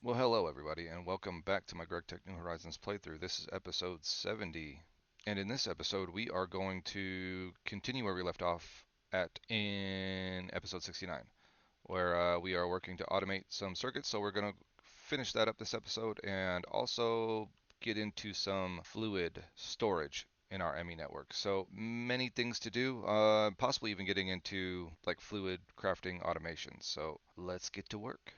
Well, hello everybody, and welcome back to my GregTech New Horizons playthrough. This is episode 70, and in this episode we are going to continue where we left off at in episode 69, where we are working to automate some circuits. So we're going to finish that up this episode and also get into some fluid storage in our ME network. So many things to do, possibly even getting into like fluid crafting automation. So let's get to work.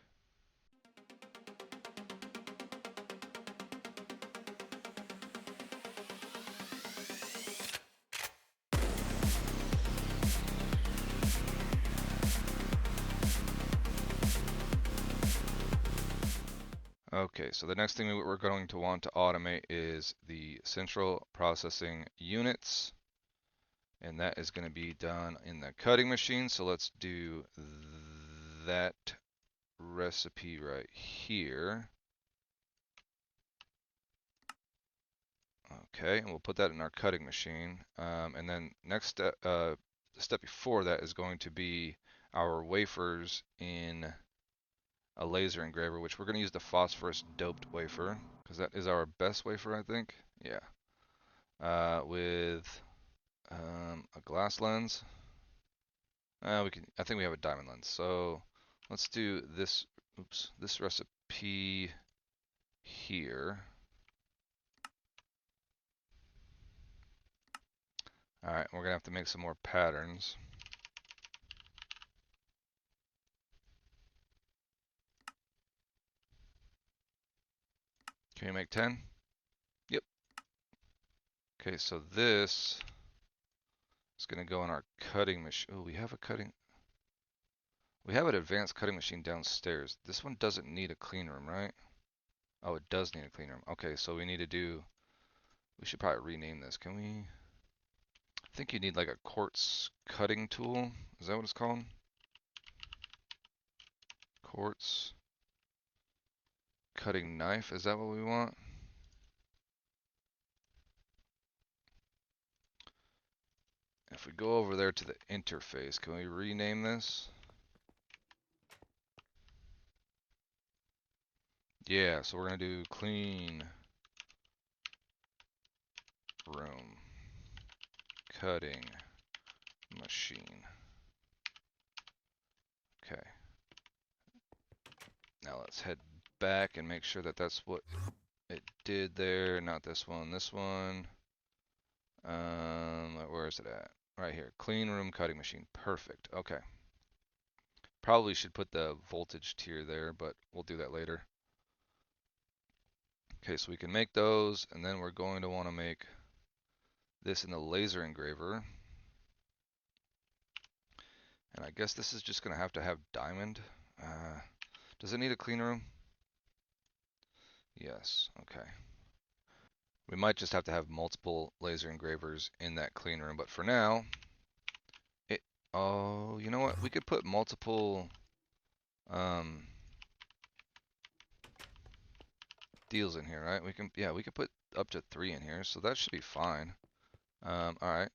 Okay, so the next thing we're going to want to automate is the central processing units, and that is going to be done in the cutting machine. So let's do that recipe right here. Okay, and we'll put that in our cutting machine. And then next step, the step before that is going to be our wafers in a laser engraver, which we're going to use the phosphorus doped wafer because that is our best wafer, I think. Yeah. With a glass lens. We can. I think we have a diamond lens. So let's do this. Oops, this recipe here. All right, we're gonna have to make some more patterns. Can you make 10? Yep. Okay, so this is gonna go in our cutting machine. Oh, we have a cutting. We have an advanced cutting machine downstairs. This one doesn't need a clean room, right? Oh, it does need a clean room. Okay, so we need to do. We should probably rename this. Can we? I think you need like a quartz cutting tool. Is that what it's called? Quartz cutting knife. Is that what we want? If we go over there to the interface, can we rename this? Yeah, so we're going to do clean room cutting machine. Okay. Now let's head back and make sure that that's what it did there. Not this one, this one. Where is it at? Right here. Clean room cutting machine. Perfect. Okay. Probably should put the voltage tier there, but we'll do that later. Okay, so we can make those, and then we're going to want to make this in the laser engraver. And I guess this is just going to have diamond. Does it need a clean room? Yes, okay. We might just have to have multiple laser engravers in that clean room, but for now, oh, you know what? We could put multiple deals in here, right? We can put up to 3 in here, so that should be fine. All right,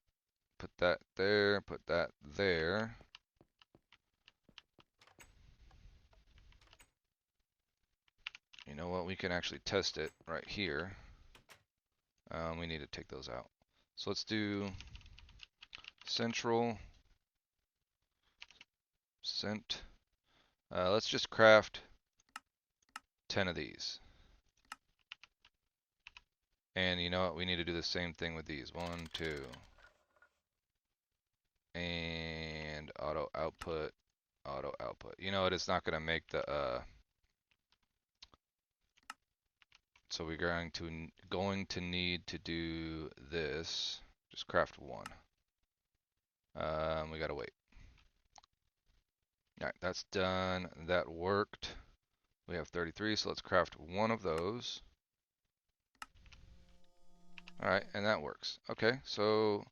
put that there, put that there. You know what? We can actually test it right here. We need to take those out. So let's do central cent. Let's just craft 10 of these. And you know what? We need to do the same thing with these. 1, 2. And auto output, auto output. You know what? It's not going to make the so we're going to need to do this. Just craft 1. We gotta wait. All right, that's done. That worked. We have 33, so let's craft 1 of those. All right, and that works. Okay, so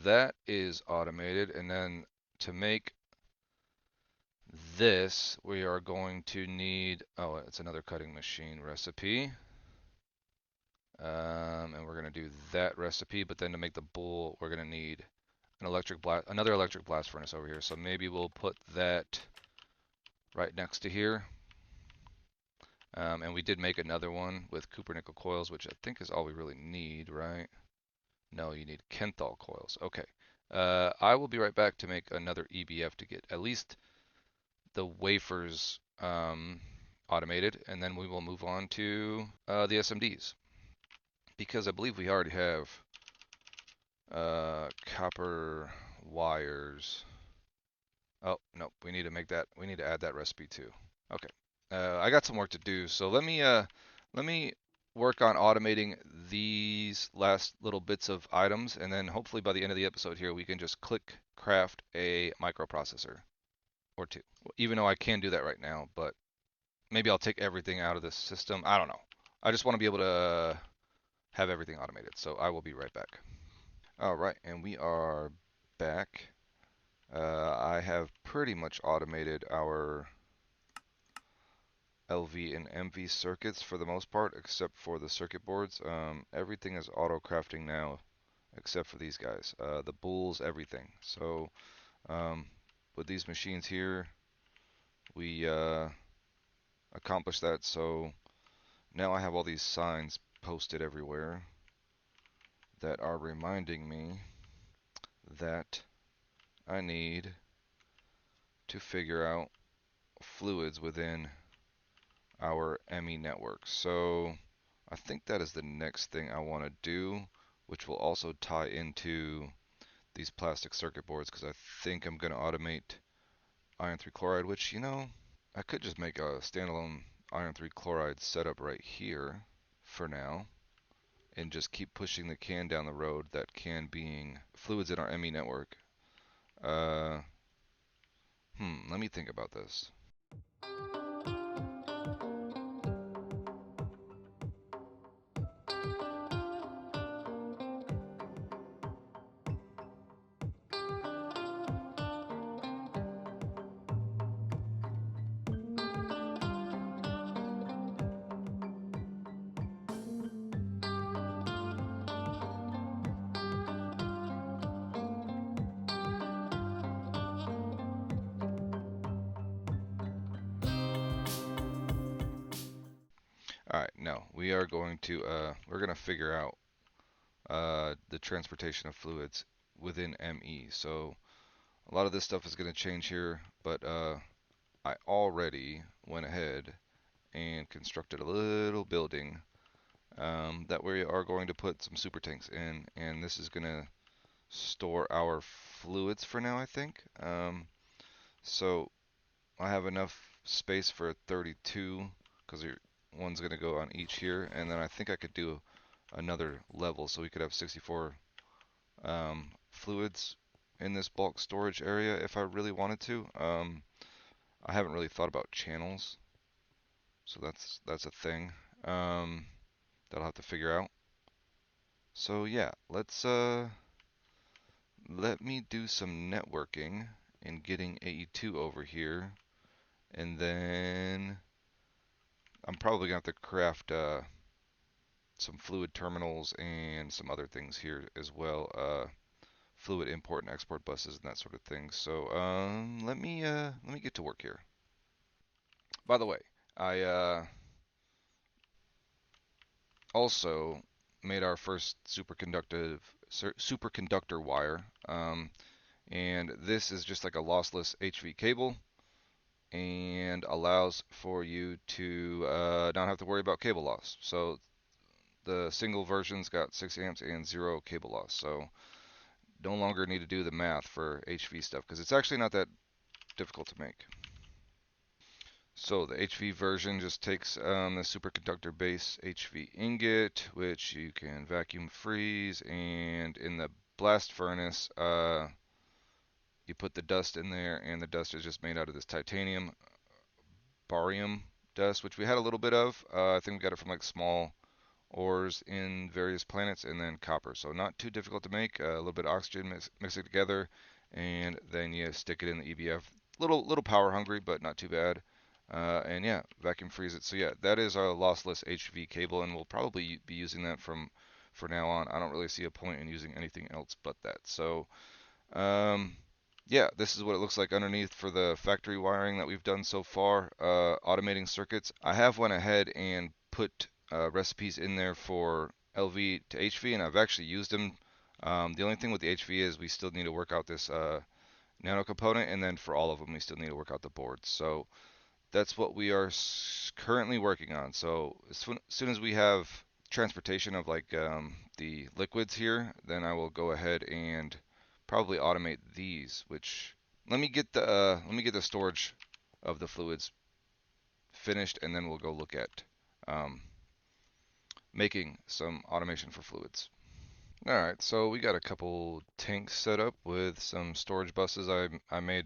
that is automated, and then to make this, we are going to need, oh, it's another cutting machine recipe. And we're going to do that recipe, but then to make the bowl, we're going to need another electric blast furnace over here. So maybe we'll put that right next to here. And we did make another one with Cooper nickel coils, which I think is all we really need, right? No, you need Kenthal coils. Okay. I will be right back to make another EBF to get at least the wafers automated, and then we will move on to the SMDs because I believe we already have copper wires. Oh, no, we need to make that. We need to add that recipe too. Okay. I got some work to do, so let me work on automating these last little bits of items, and then hopefully by the end of the episode here, we can just click craft a microprocessor or two. Even though I can do that right now, but maybe I'll take everything out of the system. I don't know. I just want to be able to have everything automated, so I will be right back. All right, and we are back. I have pretty much automated our LV and MV circuits for the most part, except for the circuit boards. Everything is auto crafting now, except for these guys. The bulls, everything. So with these machines here, we accomplished that. So now I have all these signs posted everywhere that are reminding me that I need to figure out fluids within our ME network. So I think that is the next thing I want to do, which will also tie into these plastic circuit boards because I think I'm going to automate iron 3 chloride, which, I could just make a standalone iron 3 chloride setup right here for now and just keep pushing the can down the road, that can being fluids in our ME network. Uh, Let me think about this. All right, no, we're going to figure out the transportation of fluids within ME. So a lot of this stuff is going to change here, but I already went ahead and constructed a little building that we are going to put some super tanks in, and this is going to store our fluids for now, I think. So I have enough space for a 32 because one's going to go on each here, and then I think I could do another level so we could have 64 fluids in this bulk storage area if I really wanted to. I haven't really thought about channels, so that's a thing that I'll have to figure out. So yeah, let me do some networking and getting AE2 over here, and then I'm probably gonna have to craft some fluid terminals and some other things here as well. Fluid import and export buses and that sort of thing. So let me get to work here. By the way, I also made our first superconductor wire, and this is just like a lossless HV cable and allows for you to not have to worry about cable loss. So the single version's got 6 amps and 0 cable loss. So no longer need to do the math for HV stuff because it's actually not that difficult to make. So the HV version just takes the superconductor base HV ingot, which you can vacuum freeze, and in the blast furnace, you put the dust in there, and the dust is just made out of this titanium barium dust, which we had a little bit of. I think we got it from like small ores in various planets, and then copper. So not too difficult to make. A little bit of oxygen, mix it together, and then you stick it in the EBF. Little power hungry, but not too bad. And yeah, vacuum freeze it. So yeah, that is our lossless HV cable, and we'll probably be using that for now on. I don't really see a point in using anything else but that. So yeah, this is what it looks like underneath for the factory wiring that we've done so far, automating circuits. I have went ahead and put recipes in there for LV to HV, and I've actually used them. The only thing with the HV is we still need to work out this nano component, and then for all of them, we still need to work out the boards. So that's what we are currently working on. So as soon as we have transportation of like the liquids here, then I will go ahead and probably automate these. Which let me get the storage of the fluids finished, and then we'll go look at um, making some automation for fluids. All right, so we got a couple tanks set up with some storage buses. I made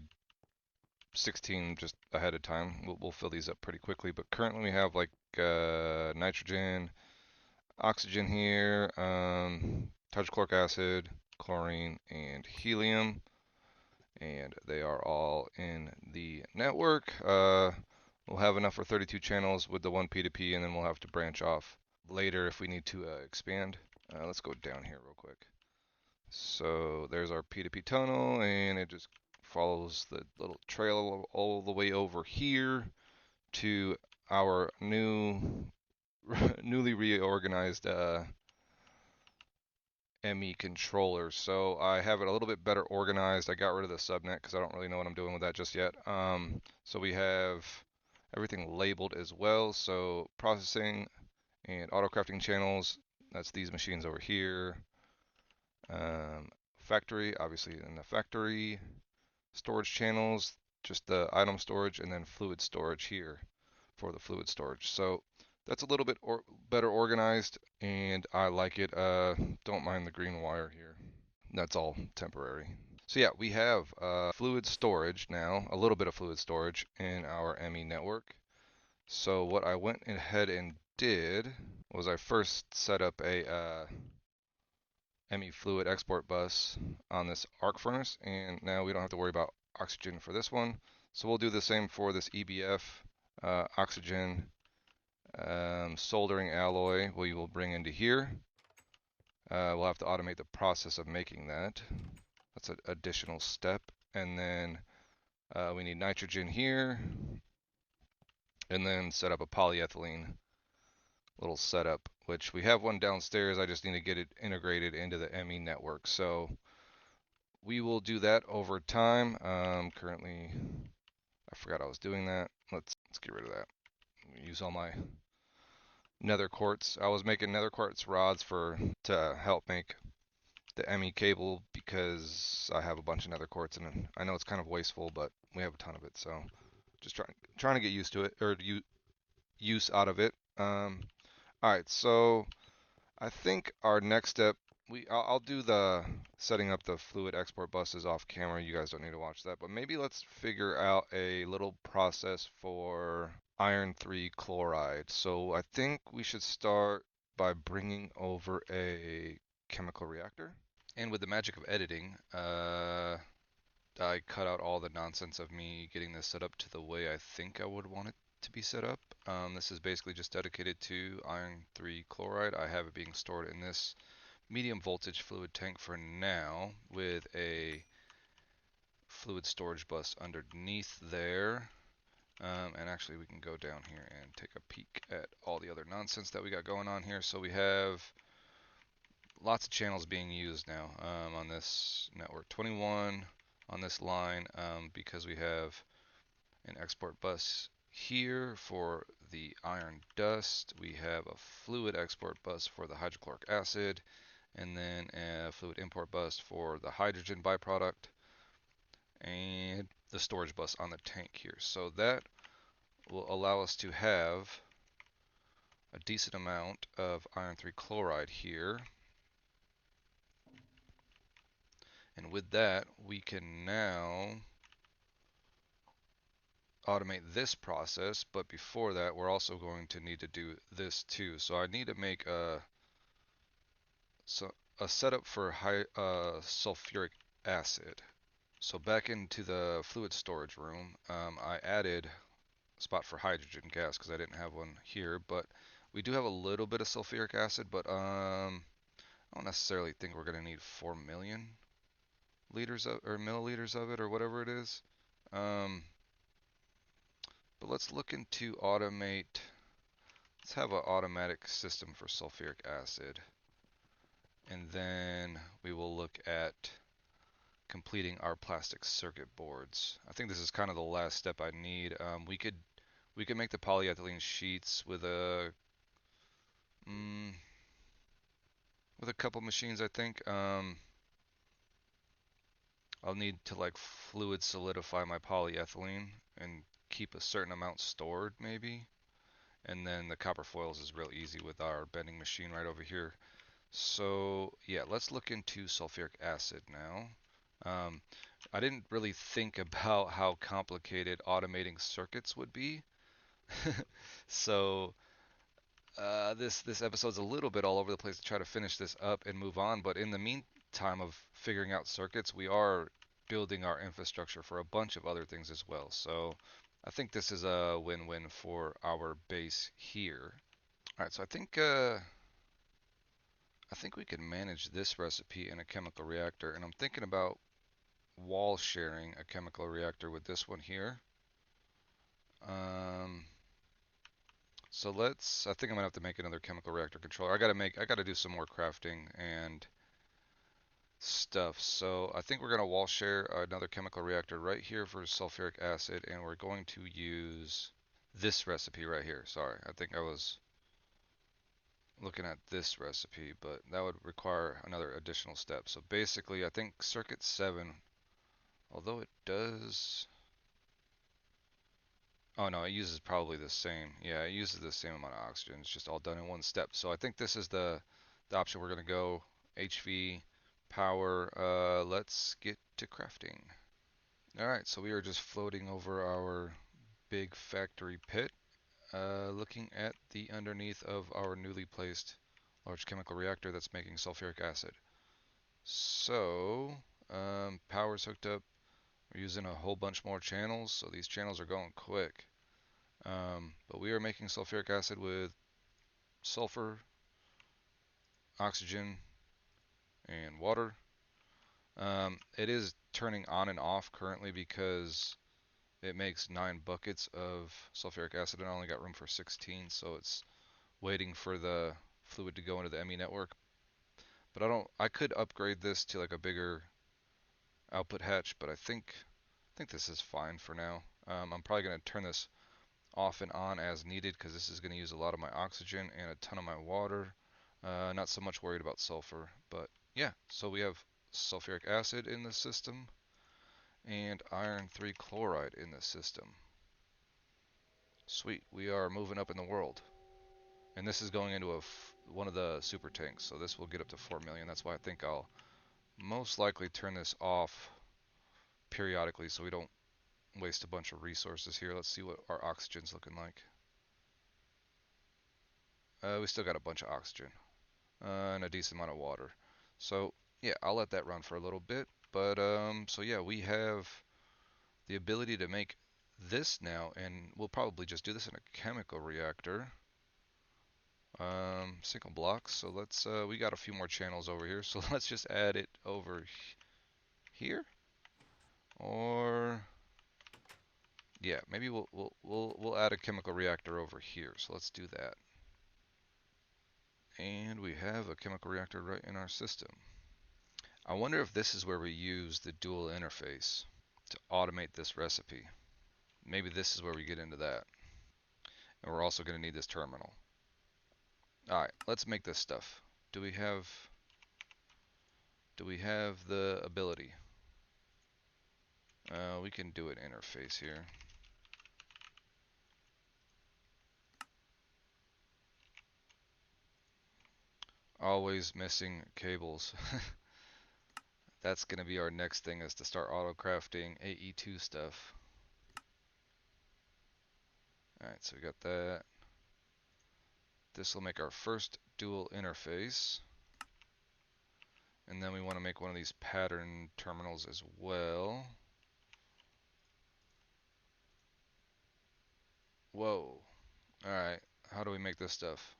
16 just ahead of time. We'll fill these up pretty quickly, but currently we have like nitrogen, oxygen here, hydrochloric acid, chlorine, and helium, and they are all in the network. We'll have enough for 32 channels with the one P2P, and then we'll have to branch off later if we need to expand. Let's go down here real quick. So there's our P2P tunnel, and it just follows the little trail all the way over here to our newly reorganized ME controller. So I have it a little bit better organized. I got rid of the subnet because I don't really know what I'm doing with that just yet. So we have everything labeled as well. So processing and auto crafting channels, that's these machines over here. Factory, obviously in the factory. Storage channels, just the item storage, and then fluid storage here for the fluid storage. So that's a little bit better organized, and I like it. Don't mind the green wire here. That's all temporary. So yeah, we have fluid storage now, a little bit of fluid storage in our ME network. So what I went ahead and did was I first set up a ME fluid export bus on this arc furnace, and now we don't have to worry about oxygen for this one. So we'll do the same for this EBF oxygen soldering alloy we will bring into here. We'll have to automate the process of making that. That's an additional step. And then we need nitrogen here, and then set up a polyethylene little setup, which we have one downstairs. I just need to get it integrated into the ME network. So we will do that over time. Currently, I forgot I was doing that. Let's get rid of that. Use all my nether quartz. I was making nether quartz rods to help make the ME cable because I have a bunch of nether quartz, and I know it's kind of wasteful, but we have a ton of it. So just trying to get used to it, or use out of it. All right, so I think our next step, I'll do the setting up the fluid export buses off camera. You guys don't need to watch that, but maybe let's figure out a little process for iron 3 chloride. So I think we should start by bringing over a chemical reactor. And with the magic of editing, I cut out all the nonsense of me getting this set up to the way I think I would want it to be set up. This is basically just dedicated to iron 3 chloride. I have it being stored in this medium voltage fluid tank for now with a fluid storage bus underneath there. And actually we can go down here and take a peek at all the other nonsense that we got going on here. So we have lots of channels being used now on this network. 21 on this line because we have an export bus here for the iron dust. We have a fluid export bus for the hydrochloric acid, and then a fluid import bus for the hydrogen byproduct, and the storage bus on the tank here. So that will allow us to have a decent amount of iron 3 chloride here. And with that, we can now automate this process, but before that, we're also going to need to do this too. So I need to make a setup for sulfuric acid. So back into the fluid storage room, I added a spot for hydrogen gas because I didn't have one here, but we do have a little bit of sulfuric acid, but I don't necessarily think we're going to need 4 million. liters of, or milliliters of it or whatever it is. Um, but let's look into automate. Let's have an automatic system for sulfuric acid. And then we will look at completing our plastic circuit boards. I think this is kind of the last step I need. We could make the polyethylene sheets mm, with a couple machines, I think. I'll need to like fluid solidify my polyethylene and keep a certain amount stored maybe. And then the copper foils is real easy with our bending machine right over here. So yeah, let's look into sulfuric acid now. Um, I didn't really think about how complicated automating circuits would be. So this episode's a little bit all over the place to try to finish this up and move on. But in the meantime of figuring out circuits, we are building our infrastructure for a bunch of other things as well. So I think this is a win-win for our base here. All right, so I think we can manage this recipe in a chemical reactor, and I'm thinking about wall sharing a chemical reactor with this one here. Um, so I think I'm gonna have to make another chemical reactor controller. I gotta do some more crafting and stuff. So I think we're gonna wall share another chemical reactor right here for sulfuric acid, and we're going to use this recipe right here. Sorry, I think I was looking at this recipe, but that would require another additional step. So basically, I think circuit 7, although it does. Oh no, it uses probably the same. Yeah, it uses the same amount of oxygen. It's just all done in one step. So I think this is the option we're gonna go. HV power. Let's get to crafting. All right, so we are just floating over our big factory pit, looking at the underneath of our newly placed large chemical reactor that's making sulfuric acid. So power's hooked up. We're using a whole bunch more channels, so these channels are going quick. But we are making sulfuric acid with sulfur, oxygen, and water. It is turning on and off currently because it makes 9 buckets of sulfuric acid and I only got room for 16, so it's waiting for the fluid to go into the ME network. But I could upgrade this to like a bigger output hatch, but I think this is fine for now. I'm probably going to turn this off and on as needed because this is going to use a lot of my oxygen and a ton of my water. Not so much worried about sulfur, but yeah, so we have sulfuric acid in the system and iron 3 chloride in the system. Sweet, we are moving up in the world. And this is going into one of the super tanks, so this will get up to 4 million. That's why I think I'll most likely turn this off periodically so we don't waste a bunch of resources here. Let's see what our oxygen's looking like. We still got a bunch of oxygen and a decent amount of water. So yeah, I'll let that run for a little bit. But so yeah, we have the ability to make this now, and we'll probably just do this in a chemical reactor. Single blocks. So we got a few more channels over here. So let's just add it over here, or yeah, maybe we'll add a chemical reactor over here. So let's do that. And we have a chemical reactor right in our system. I wonder if this is where we use the dual interface to automate this recipe. Maybe this is where we get into that. And we're also going to need this terminal. Alright, let's make this stuff. Do we have the ability? We can do an interface here. Always missing cables. That's going to be our next thing, is to start auto crafting AE2 stuff. Alright, so we got that. This will make our first dual interface. And then we want to make one of these pattern terminals as well. Whoa. Alright, how do we make this stuff?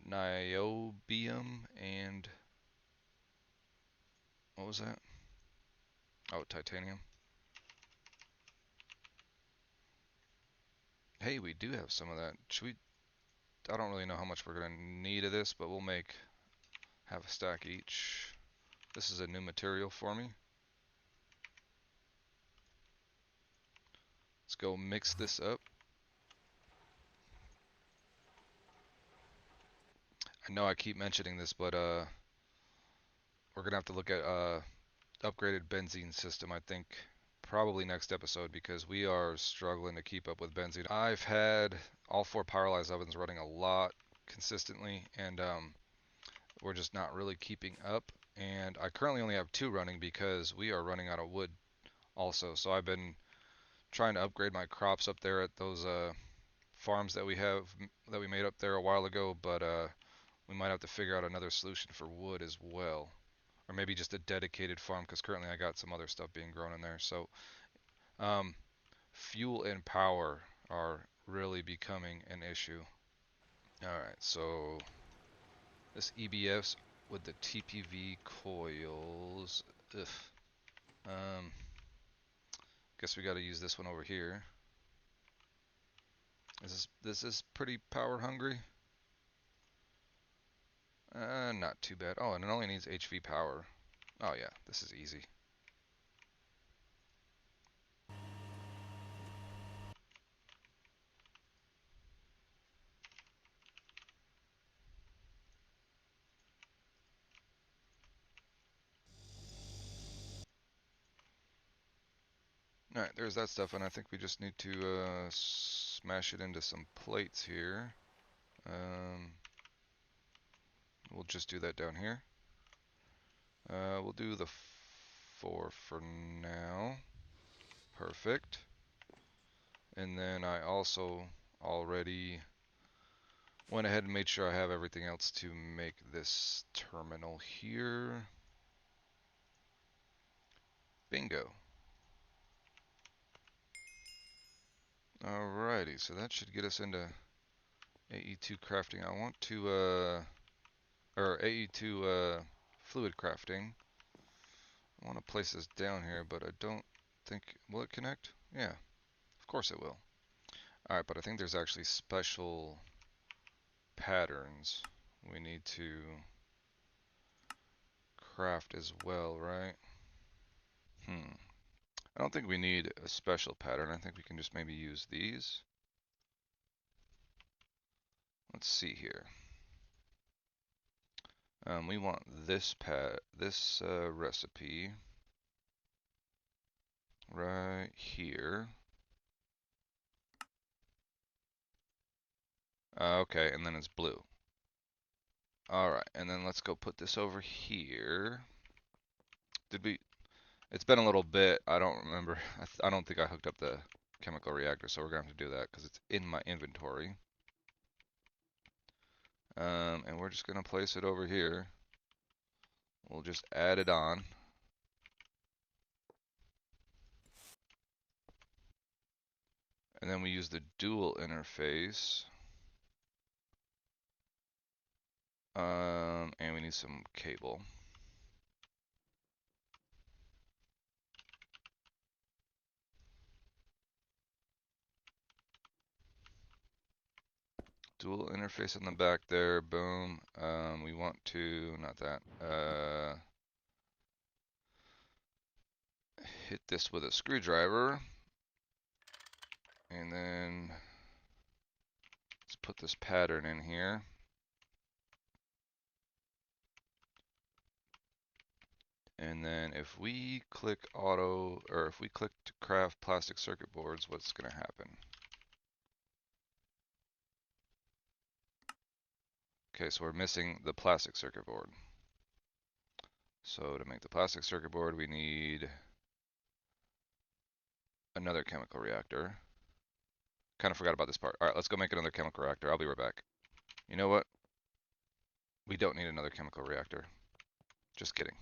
niobium and what was that? Oh, titanium. Hey, we do have some of that. Should we? I don't really know how much we're gonna need of this, but we'll make half a stack each. This is a new material for me. Let's go mix this up. I know I keep mentioning this, but we're gonna have to look at upgraded benzene system, I think probably next episode, because we are struggling to keep up with benzene. I've had all 4 pyrolyzed ovens running a lot consistently, and we're just not really keeping up. And I currently only have 2 running because we are running out of wood also. So I've been trying to upgrade my crops up there at those farms that we made up there a while ago, but we might have to figure out another solution for wood as well. Or maybe just a dedicated farm, because currently I got some other stuff being grown in there. So um, fuel and power are really becoming an issue. Alright, so this EBS with the TPV coils. Ugh. Um, guess we got to use this one over here. This is pretty power hungry. Not too bad. Oh, and it only needs HV power. Oh yeah, this is easy. Alright, there's that stuff, and I think we just need to smash it into some plates here. We'll just do that down here. We'll do the 4 for now. Perfect. And then I also already went ahead and made sure I have everything else to make this terminal here. Bingo. Alrighty, so that should get us into AE2 crafting. I want to, or AE2 fluid crafting. I want to place this down here, but I don't think, will it connect? Yeah, of course it will. Alright, but I think there's actually special patterns we need to craft as well, right? I don't think we need a special pattern. I think we can just maybe use these. Let's see here. We want this recipe right here. Okay, and then it's blue. Alright, and then let's go put this over here. Did we? It's been a little bit. I don't remember. I don't think I hooked up the chemical reactor, so we're going to have to do that because it's in my inventory. And we're just going to place it over here. We'll just add it on. And then we use the dual interface. And we need some cable. Dual interface on the back there, boom. We want to, not that, hit this with a screwdriver. And then let's put this pattern in here. And then if we click auto, or if we click to craft plastic circuit boards, what's going to happen? Okay, so we're missing the plastic circuit board. So to make the plastic circuit board, we need another chemical reactor. Kind of forgot about this part. All right, let's go make another chemical reactor. I'll be right back. You know what? We don't need another chemical reactor. Just kidding.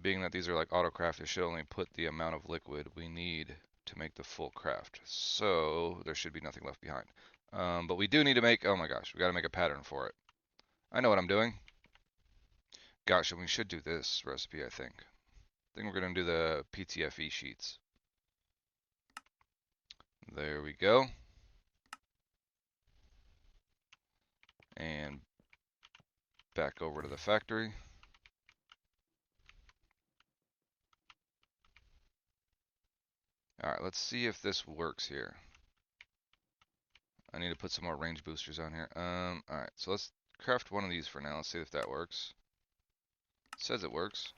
Being that these are like auto-craft, it should only put the amount of liquid we need to make the full craft. So there should be nothing left behind. But we do need to make, oh my gosh, we got to make a pattern for it. I know what I'm doing. Gosh, and we should do this recipe, I think. I think we're going to do the PTFE sheets. There we go. And back over to the factory. All right, let's see if this works here. I need to put some more range boosters on here. All right, so let's craft one of these for now. Let's see if that works. It says it works.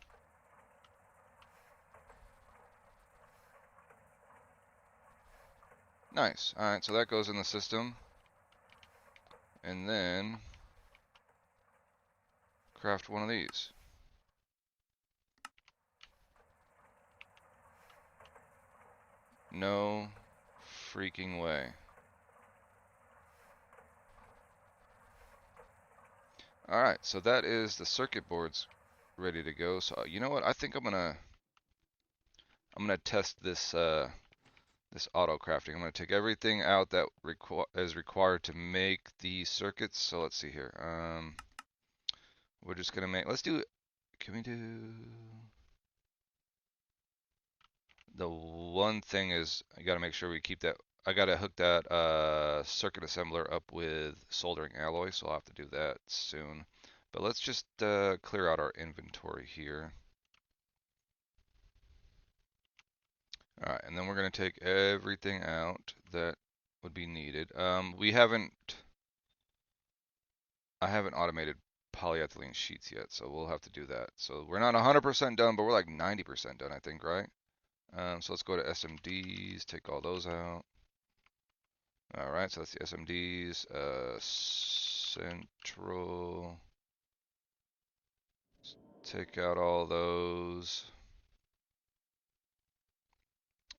Nice. All right, so that goes in the system. And then craft one of these. No freaking way. All right, so that is the circuit boards ready to go. So you know what? I think I'm gonna test this this auto crafting. I'm gonna take everything out that is required to make the circuits. So let's see here. We're just gonna make. Let's do. Can we do? The one thing is I gotta make sure we keep that. I gotta hook that circuit assembler up with soldering alloy, so I'll have to do that soon. But let's just clear out our inventory here. All right, and then we're gonna take everything out that would be needed. I haven't automated polyethylene sheets yet, so we'll have to do that. So we're not 100% done, but we're like 90% done, I think, right? So let's go to SMDs, take all those out. All right, so that's the SMDs. Central. Take out all those.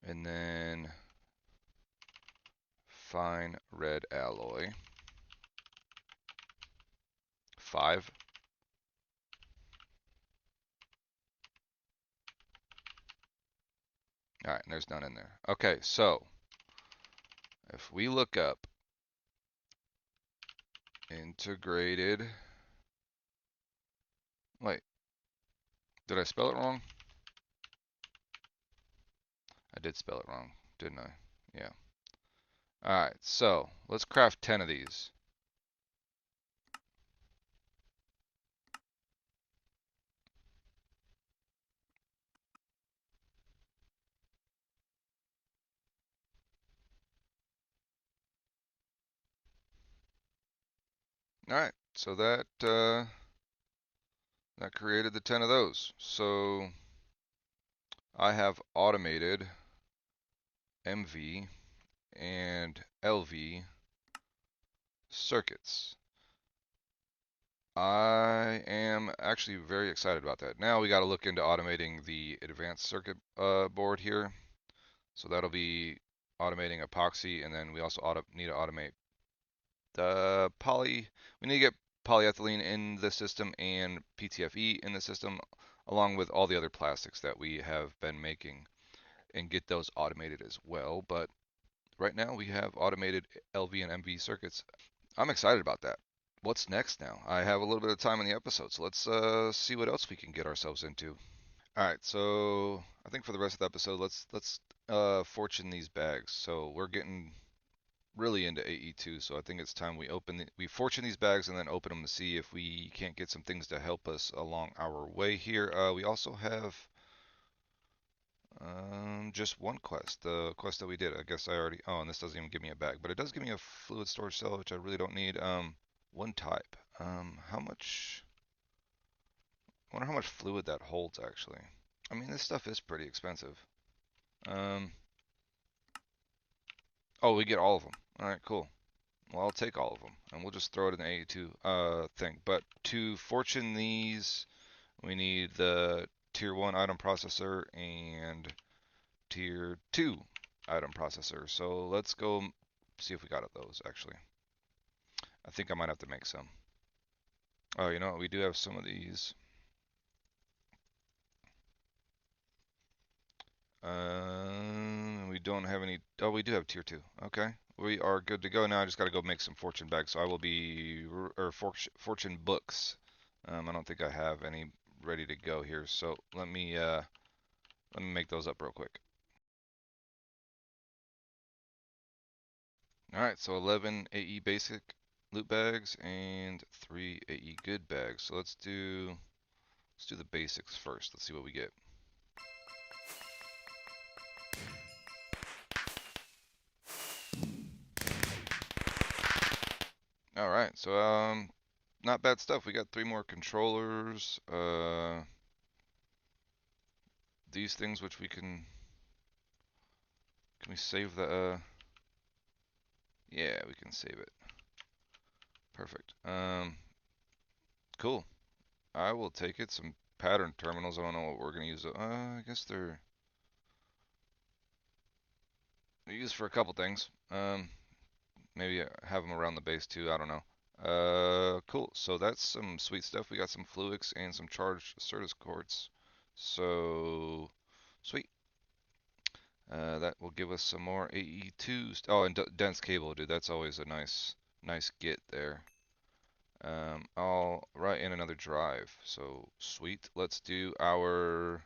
And then fine red alloy. 5. All right, and there's none in there. Okay, so if we look up integrated, wait, did I spell it wrong? I did spell it wrong, didn't I? Yeah. All right, so let's craft 10 of these. All right, so that created the 10 of those. So I have automated MV and LV circuits. I am actually very excited about that. Now we got to look into automating the advanced circuit board here. So that'll be automating epoxy, and then we also need to automate the poly. We need to get polyethylene in the system and PTFE in the system, along with all the other plastics that we have been making, and get those automated as well. But right now we have automated LV and MV circuits. I'm excited about that. What's next now? I have a little bit of time in the episode, so let's see what else we can get ourselves into. All right, so I think for the rest of the episode, let's fortune these bags. So we're getting really into AE2, so I think it's time we fortune these bags and then open them to see if we can't get some things to help us along our way here. We also have just one quest, the quest that we did. I guess I already. Oh, and this doesn't even give me a bag, but it does give me a fluid storage cell, which I really don't need. One type. How much? I wonder how much fluid that holds actually. I mean, this stuff is pretty expensive. Um, oh, we get all of them. All right, cool. Well, I'll take all of them, and we'll just throw it in the A2 thing. But to fortune these, we need the tier 1 item processor and tier 2 item processor. So let's go see if we got those actually. I think I might have to make some. Oh, you know what? We do have some of these. We don't have any. Oh, we do have tier 2. Okay. we are good to go now. I just got to go make some fortune bags. So I will be, or fortune books. I don't think I have any ready to go here. So let me make those up real quick. All right, so 11 AE basic loot bags and 3 AE good bags. So let's do the basics first. Let's see what we get. All right, so not bad stuff. We got 3 more controllers. These things which we can we save the yeah, we can save it. Perfect. Cool. I will take it. Some pattern terminals. I don't know what we're gonna use. I guess they're used for a couple things. Maybe have them around the base too. I don't know. Cool. So that's some sweet stuff. We got some Fluix and some charged Certus quartz. So sweet. That will give us some more AE2s. Oh, and dense cable, dude. That's always a nice get there. I'll write in another drive. So sweet. Let's do our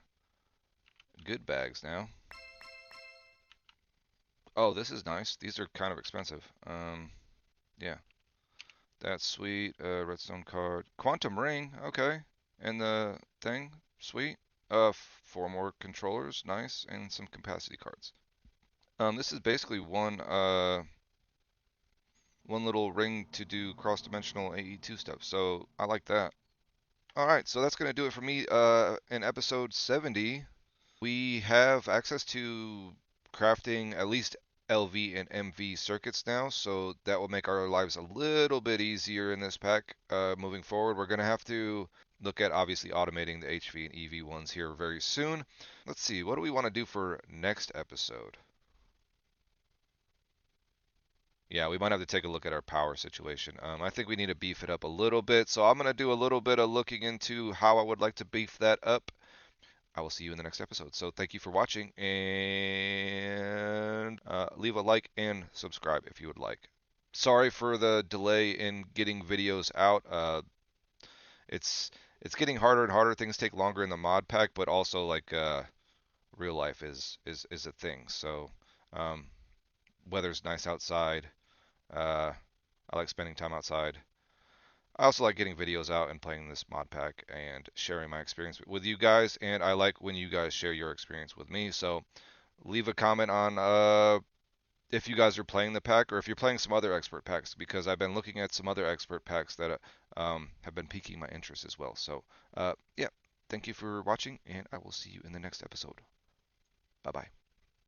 good bags now. Oh, this is nice. These are kind of expensive. Yeah, that's sweet. Redstone card, quantum ring. Okay, and the thing, sweet. 4 more controllers, nice, and some capacity cards. This is basically one little ring to do cross-dimensional AE2 stuff. So I like that. All right, so that's gonna do it for me. In episode 70. We have access to crafting at least LV and MV circuits now, so that will make our lives a little bit easier in this pack. Moving forward, we're going to have to look at obviously automating the HV and EV ones here very soon. Let's see, what do we want to do for next episode? Yeah, we might have to take a look at our power situation. I think we need to beef it up a little bit, so I'm going to do a little bit of looking into how I would like to beef that up. I will see you in the next episode. So thank you for watching, and leave a like and subscribe if you would like. Sorry for the delay in getting videos out. It's it's getting harder and harder. Things take longer in the mod pack, but also like real life is a thing. So um, weather's nice outside. I like spending time outside. I also like getting videos out and playing this mod pack and sharing my experience with you guys, and I like when you guys share your experience with me. So leave a comment on if you guys are playing the pack or if you're playing some other expert packs, because I've been looking at some other expert packs that have been piquing my interest as well. So yeah, thank you for watching, and I will see you in the next episode. Bye bye.